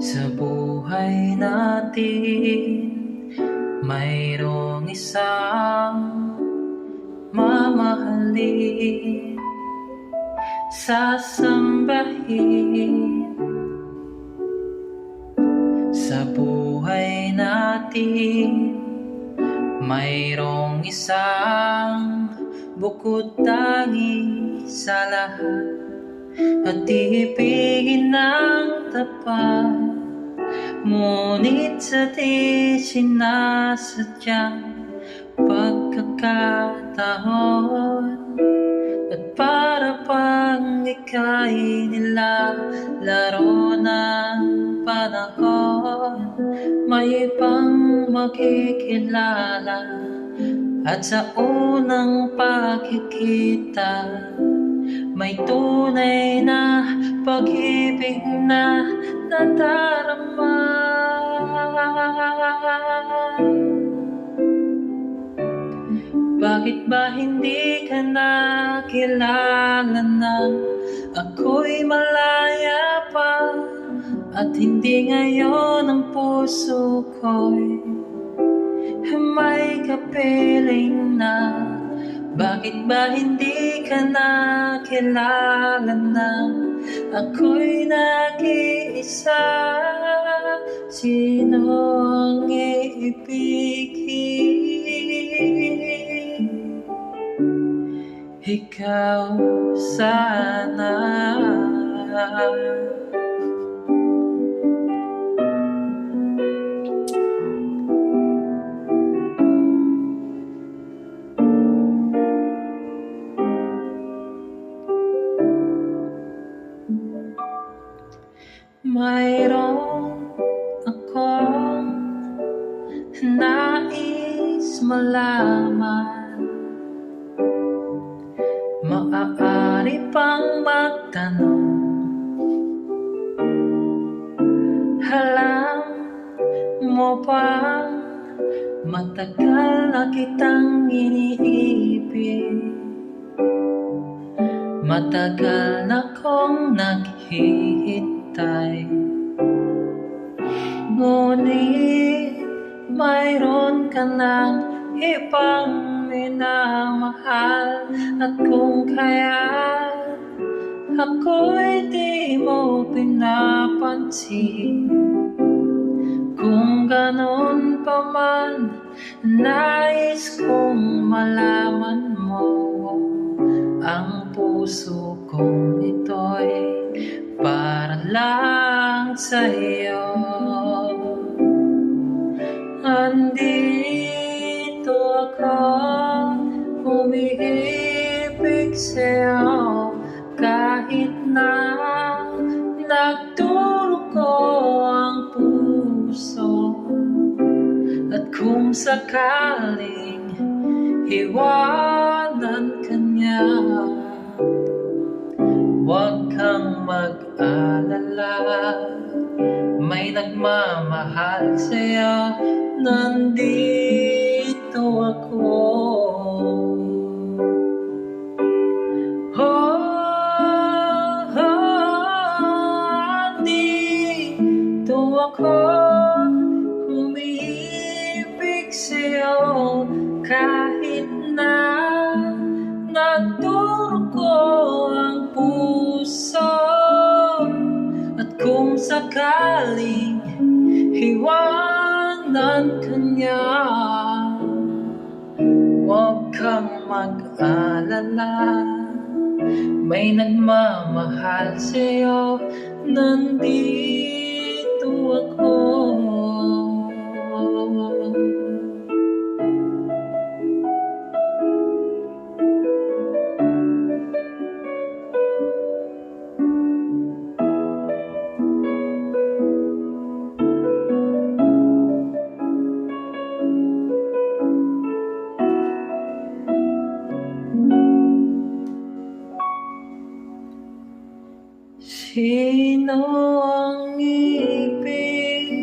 Sa buhay natin, mayroong isang mamahalin, sasambahin. Sa buhay natin, mayroong isang bukod tangi sa lahat, at ibigin ng tapat. Ngunit sa di sinasadyang pagkakataon, at para bang ika'y nilalaro ng panahon, may ibang makikilala, at sa unang pagkikita may tunay na pag-ibig na nadarama. Bakit ba hindi ka nakilala nang ako'y malaya pa, at hindi ngayon ang puso ko'y may kapiling na? Bakit ba hindi ka nakilala nang ako'y nag-iisa? Sino ang iibigin? Ikaw sana. Mayroon akong nais malaman. Maaari pang magtanong, alam mo bang matagal na kitang iniibig? Matagal na kong naghihintay, ngunit mayroon ka ng ibang minamahal. At kung kaya ako'y di mo pinapansin, kung ganon pa man, nais kong malaman mo, ang puso kong ito'y para lang sa'yo. Andito ako, umiibig sa'yo, kahit na nagdurugo ang puso. At kung sakaling iwanan ka niya, huwag kang mag-alala, may nagmamahal sa'yo. Nandito ako. Nandito ako, umiibig sa'yo, kahit na nagdurugo ang puso. At kung sakaling iwanan ka niya, huwag kang mag-alala, may nagmamahal sa'yo. Nandito ako. Sino ang ibig?